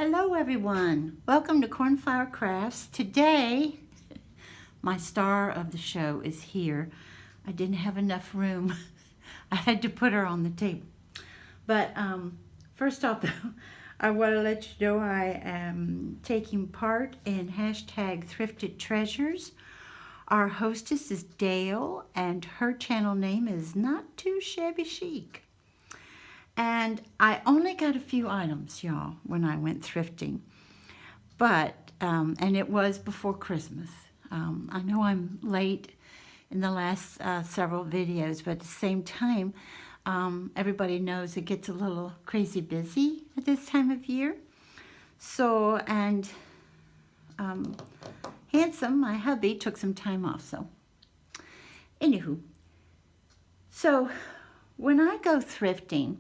Hello everyone, welcome to Cornflower Crafts. Today, my star of the show is here. I didn't have enough room. I had to put her on the table. But first off, I want to let you know I am taking part in hashtag thriftedtreasures. Our hostess is Dale, and her channel name is Not Too Shabby Chic. And I only got a few items, y'all, when I went thrifting. But, and it was before Christmas. I know I'm late in the last several videos, but at the same time, everybody knows it gets a little crazy busy at this time of year. So, and Handsome, my hubby, took some time off, so. Anywho, so when I go thrifting,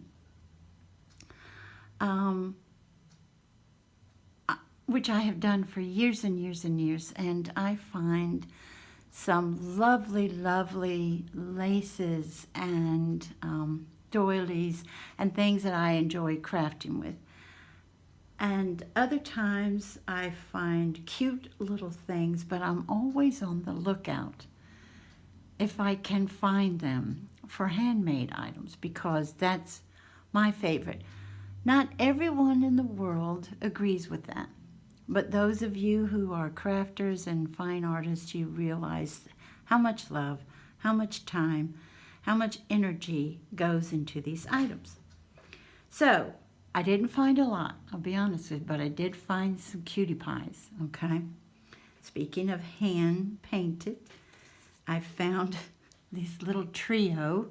which I have done for years and years and years, and I find some lovely, lovely laces and doilies and things that I enjoy crafting with. And other times I find cute little things, but I'm always on the lookout if I can find them for handmade items, because that's my favorite. Not everyone in the world agrees with that, but those of you who are crafters and fine artists, you realize how much love, how much time, how much energy goes into these items. So, I didn't find a lot, I'll be honest with you, but I did find some cutie pies, okay? Speaking of hand painted, I found this little trio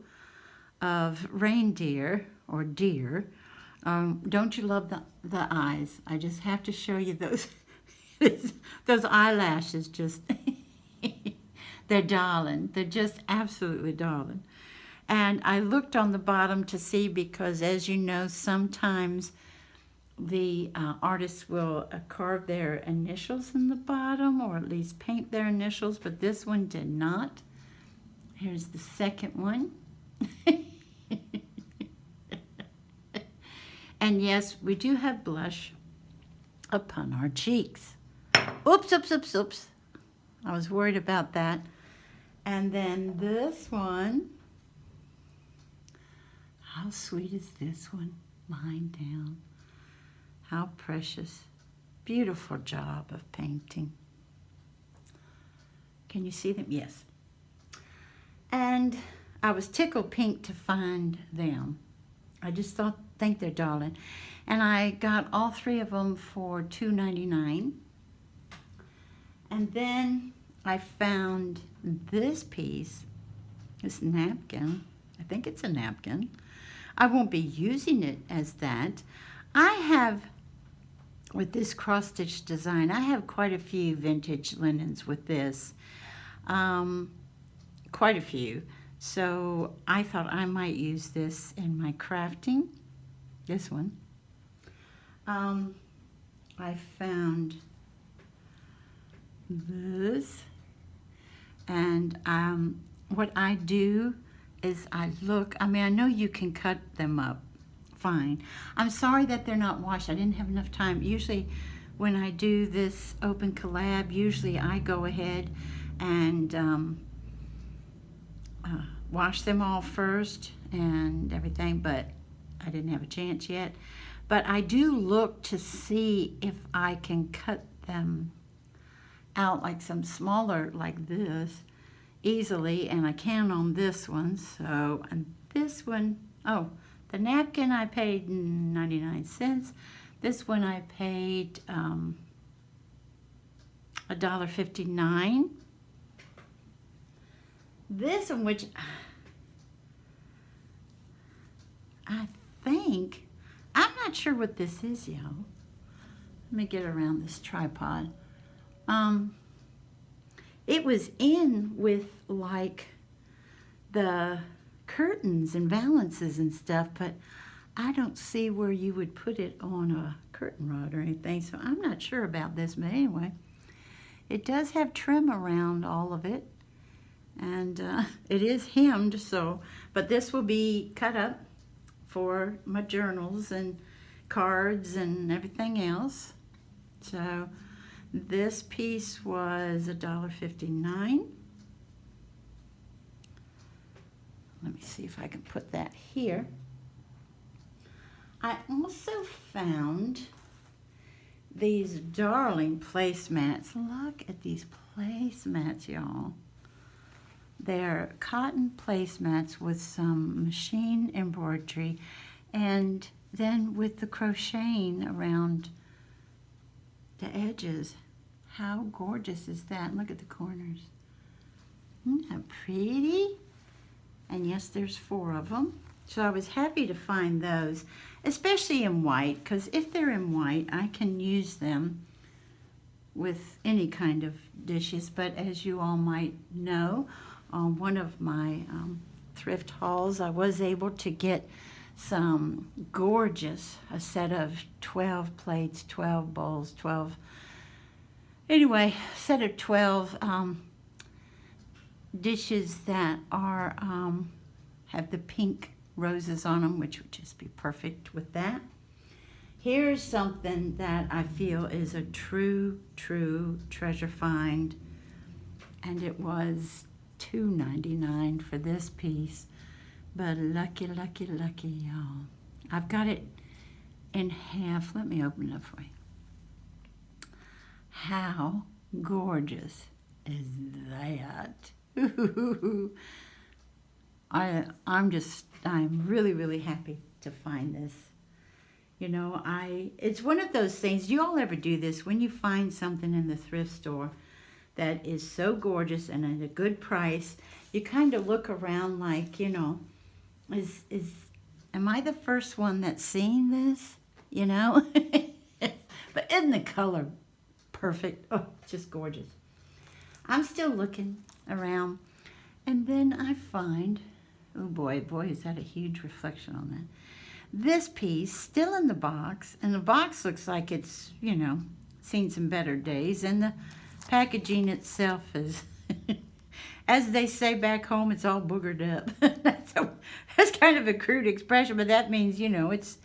of reindeer, or deer. Don't you love the eyes? I just have to show you those those eyelashes. Just they're darling. They're just absolutely darling. And I looked on the bottom to see, because as you know, sometimes the artists will carve their initials in the bottom, or at least paint their initials, but this one did not. Here's the second one. And yes, we do have blush upon our cheeks. Oops, oops, oops, oops. I was worried about that. And then this one. How sweet is this one? Lying down. How precious. Beautiful job of painting. Can you see them? Yes. And I was tickled pink to find them. I just think they're darling. And I got all three of them for $2.99. And then I found this piece, this napkin. I think it's a napkin. I won't be using it as that. I have, with this cross-stitch design, I have quite a few vintage linens with this. Quite a few. So I thought I might use this in my crafting. This one. I found this. And what I do is I look, I mean, I know you can cut them up fine. I'm sorry that they're not washed. I didn't have enough time. Usually when I do this open collab, usually I go ahead and wash them all first and everything, but I didn't have a chance yet. But I do look to see if I can cut them out, like some smaller like this, easily, and I can on this one. So, and this one, oh, the napkin I paid 99 cents. This one I paid $1.59. This one, which I think, I'm not sure what this is, y'all. Let me get around this tripod. It was in with like the curtains and valances and stuff, but I don't see where you would put it on a curtain rod or anything, so I'm not sure about this. But anyway, it does have trim around all of it, and it is hemmed, so, but this will be cut up for my journals and cards and everything else. So this piece was $1.59. Let me see if I can put that here. I also found these darling placemats. Look at these placemats, y'all. They're cotton placemats with some machine embroidery and then with the crocheting around the edges. How gorgeous is that? Look at the corners. Isn't that pretty? And yes, there's 4 of them. So I was happy to find those, especially in white, because if they're in white, I can use them with any kind of dishes. But as you all might know, on one of my thrift hauls, I was able to get some gorgeous, a set of 12 plates, 12 bowls, 12, anyway, set of 12 dishes that are, have the pink roses on them, which would just be perfect with that. Here's something that I feel is a true treasure find, and it was $2.99 for this piece, but lucky, y'all. I've got it in half. Let me open it up for you. How gorgeous is that? I'm really happy to find this. You know, it's one of those things, do you all ever do this when you find something in the thrift store that is so gorgeous and at a good price, you kind of look around like, you know, am I the first one that's seeing this? You know? But isn't the color perfect? Oh, just gorgeous. I'm still looking around, and then I find, oh boy, is that a huge reflection on that. This piece, still in the box, and the box looks like it's, you know, seen some better days, and the packaging itself is, as they say back home, it's all boogered up. That's kind of a crude expression, but that means, you know, it's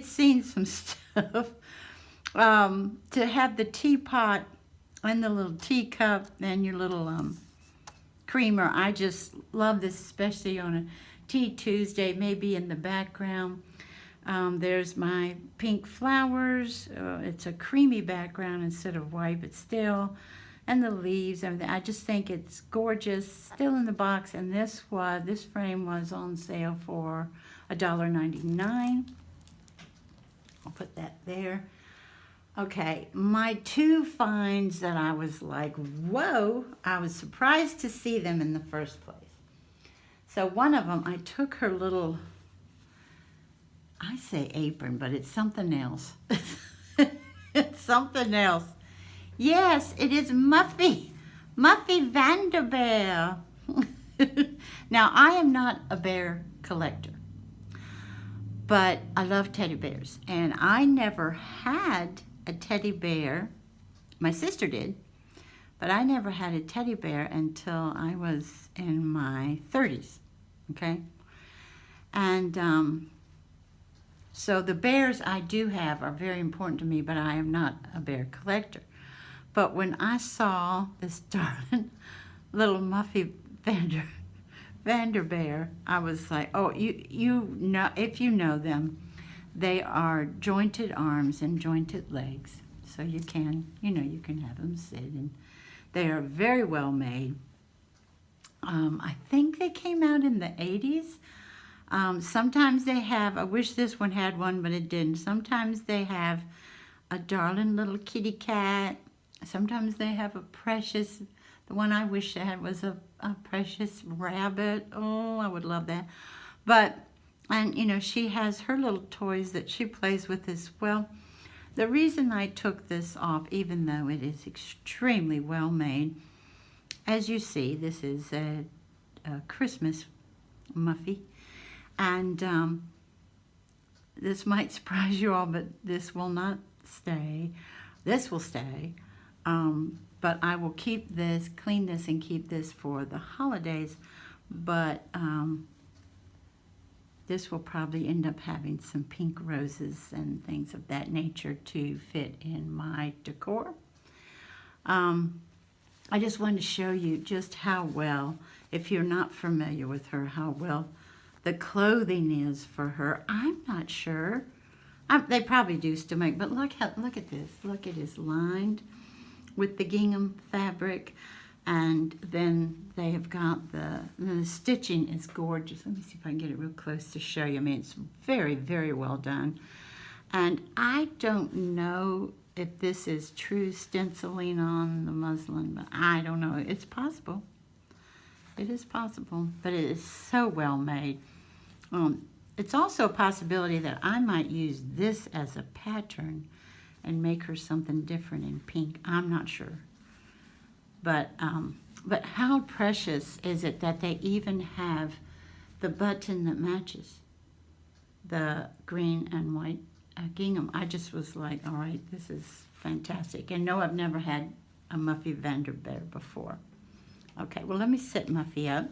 seen some stuff. To have the teapot and the little teacup and your little creamer, I just love this, especially on a Tea Tuesday, maybe in the background. There's my pink flowers. It's a creamy background instead of white, but still. And the leaves, everything. I just think it's gorgeous. Still in the box. And this frame was on sale for $1.99. I'll put that there. Okay, my 2 finds that I was like, whoa, I was surprised to see them in the first place. So one of them, I took her little, I say apron, but it's something else. It's something else. Yes, it is Muffy Vanderbeer. Now, I am not a bear collector, but I love teddy bears, and I never had a teddy bear. My sister did, but I never had a teddy bear until I was in my 30s, okay? And so the bears I do have are very important to me, but I am not a bear collector. But when I saw this darling little Muffy Vanderbeer, I was like, oh, you know, if you know them, they are jointed arms and jointed legs. So you can, you know, you can have them sit, and they are very well made. I think they came out in the 80s. Sometimes they have, I wish this one had one, but it didn't. Sometimes they have a darling little kitty cat. Sometimes they have a precious, the one I wish I had was a precious rabbit. Oh, I would love that. But, and you know, she has her little toys that she plays with as well. The reason I took this off, even though it is extremely well made, as you see, this is a Christmas Muffy. And this might surprise you all, but this will not stay. This will stay. But I will keep this, clean this, and keep this for the holidays. But this will probably end up having some pink roses and things of that nature to fit in my decor. I just wanted to show you just how well, if you're not familiar with her, how well the clothing is for her. I'm not sure. They probably do still make, but look at this. Look, it is lined with the gingham fabric, and then they have got the stitching is gorgeous. Let me see if I can get it real close to show you. I mean, it's very, very well done. And I don't know if this is true stenciling on the muslin, but I don't know. It's possible. It is possible, but it is so well made. It's also a possibility that I might use this as a pattern and make her something different in pink. I'm not sure. But how precious is it that they even have the button that matches the green and white gingham. I just was like, all right, this is fantastic. And no, I've never had a Muffy Vanderbeer before. Okay, well, let me set Muffy up.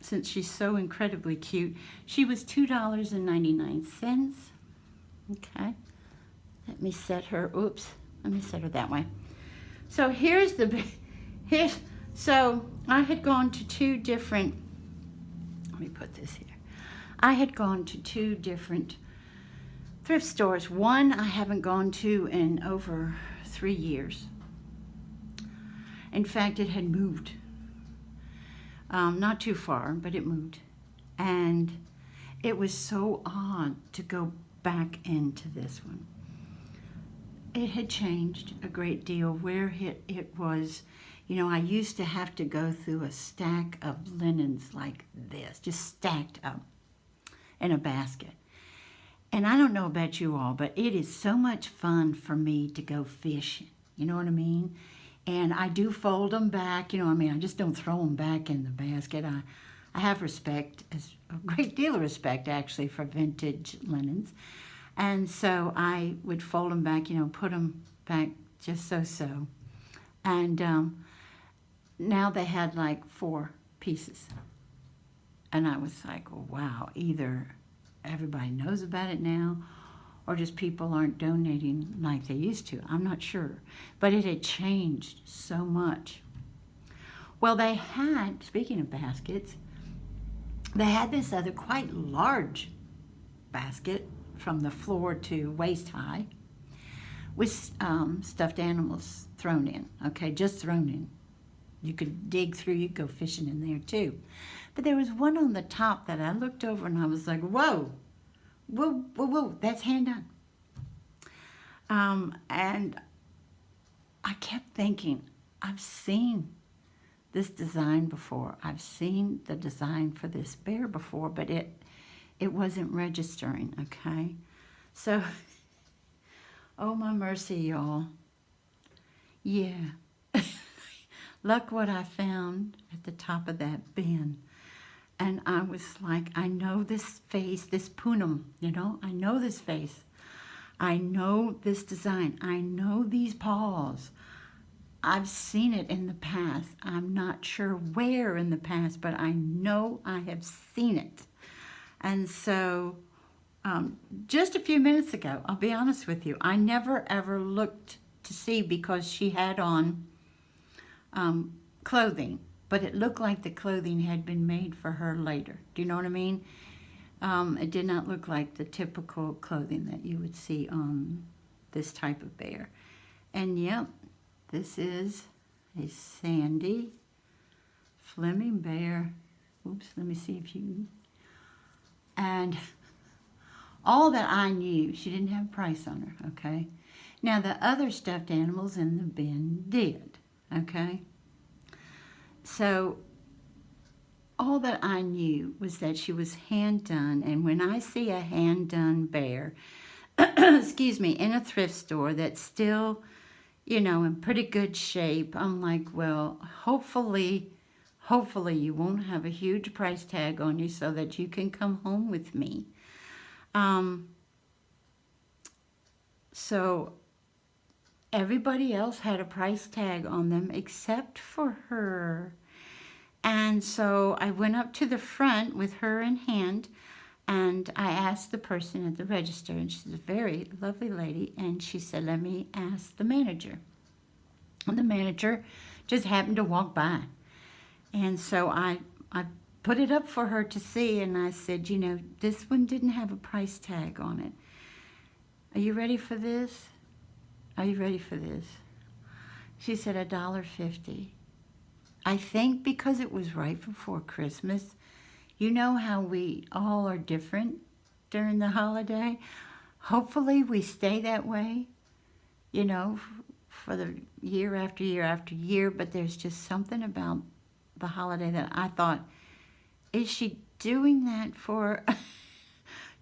Since she's so incredibly cute. She was $2.99. Okay. Let me set her, oops, let me set her that way. So so I had gone to two different, let me put this here. I had gone to two different thrift stores. One I haven't gone to in over 3 years. In fact, it had moved. Not too far, but it moved. And it was so odd to go back into this one. It had changed a great deal where it was, you know, I used to have to go through a stack of linens like this, just stacked up in a basket. And I don't know about you all, but it is so much fun for me to go fishing. You know what I mean? And I do fold them back, you know what I mean? I just don't throw them back in the basket. I have respect, a great deal of respect actually, for vintage linens. And so I would fold them back, you know, put them back just so. And now they had like 4 pieces. And I was like, well, wow, either everybody knows about it now or just people aren't donating like they used to. I'm not sure. But it had changed so much. Well, they had, speaking of baskets, they had this other quite large basket from the floor to waist high with stuffed animals thrown in, okay, just thrown in. You could dig through, you could go fishing in there too. But there was one on the top that I looked over and I was like, whoa, that's hand done. And I kept thinking, I've seen this design before. I've seen the design for this bear before, but it wasn't registering, okay? So, oh my mercy, y'all. Yeah. Look what I found at the top of that bin. And I was like, I know this face, this Poonam, you know? I know this face. I know this design. I know these paws. I've seen it in the past. I'm not sure where in the past, but I know I have seen it. And so just a few minutes ago, I'll be honest with you, I never ever looked to see because she had on clothing, but it looked like the clothing had been made for her later. Do you know what I mean? It did not look like the typical clothing that you would see on this type of bear. And yep, this is a Sandy Fleming bear. Oops, let me see if you... And all that I knew, she didn't have a price on her, okay? Now, the other stuffed animals in the bin did, okay? So, all that I knew was that she was hand-done, and when I see a hand-done bear, excuse me, in a thrift store that's still, you know, in pretty good shape, I'm like, well, hopefully you won't have a huge price tag on you so that you can come home with me. So everybody else had a price tag on them except for her. And so I went up to the front with her in hand, And I asked the person at the register, and she's a very lovely lady, and she said, let me ask the manager. And the manager just happened to walk by. And so I put it up for her to see, and I said, you know, this one didn't have a price tag on it. Are you ready for this? Are you ready for this? She said $1.50. I think because it was right before Christmas. You know how we all are different during the holiday? Hopefully we stay that way, you know, for the year after year after year, but there's just something about the holiday that I thought, is she doing that for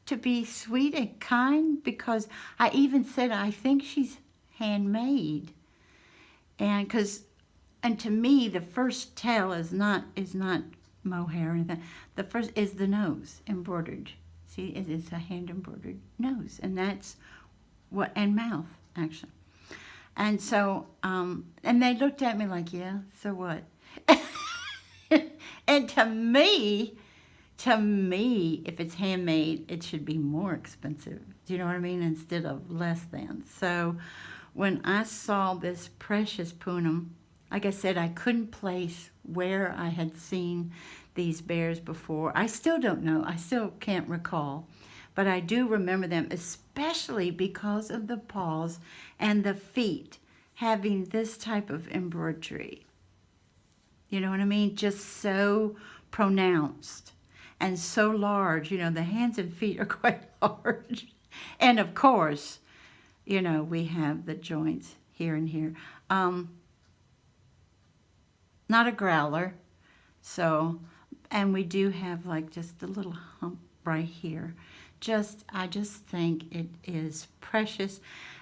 to be sweet and kind? Because I even said I think she's handmade, and to me the first tell is not mohair or anything. The first is the nose embroidered. See, it is a hand embroidered nose, and that's what, and mouth actually. And so, and they looked at me like, yeah, so what? And to me, if it's handmade, it should be more expensive. Do you know what I mean? Instead of less than. So when I saw this precious Poonam, like I said, I couldn't place where I had seen these bears before. I still don't know. I still can't recall. But I do remember them, especially because of the paws and the feet having this type of embroidery. You know what I mean? Just so pronounced and so large. You know, the hands and feet are quite large. And of course, you know, we have the joints here and here. Not a growler. So, and we do have like just a little hump right here. I just think it is precious,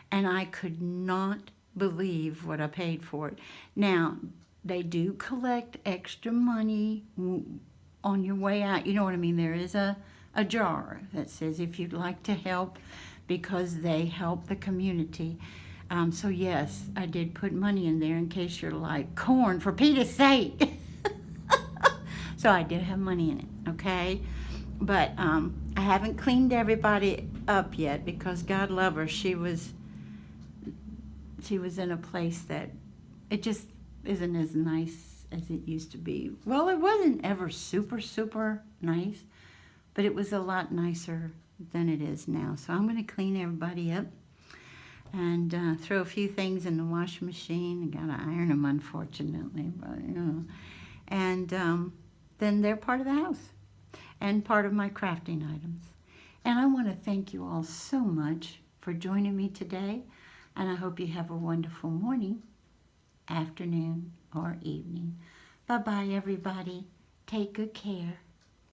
and I could not believe what I paid for it. Now, they do collect extra money on your way out. You know what I mean? There is a jar that says if you'd like to help, because they help the community. So yes, I did put money in there in case you're like, corn, for Peter's sake. So I did have money in it, okay? But I haven't cleaned everybody up yet because God love her. She was in a place that it just isn't as nice as it used to be. Well, it wasn't ever super, super nice, but it was a lot nicer than it is now. So I'm going to clean everybody up and throw a few things in the washing machine. I got to iron them, unfortunately, but you know. And then they're part of the house and part of my crafting items. And I want to thank you all so much for joining me today, and I hope you have a wonderful morning, afternoon, or evening. Bye-bye, everybody. Take good care.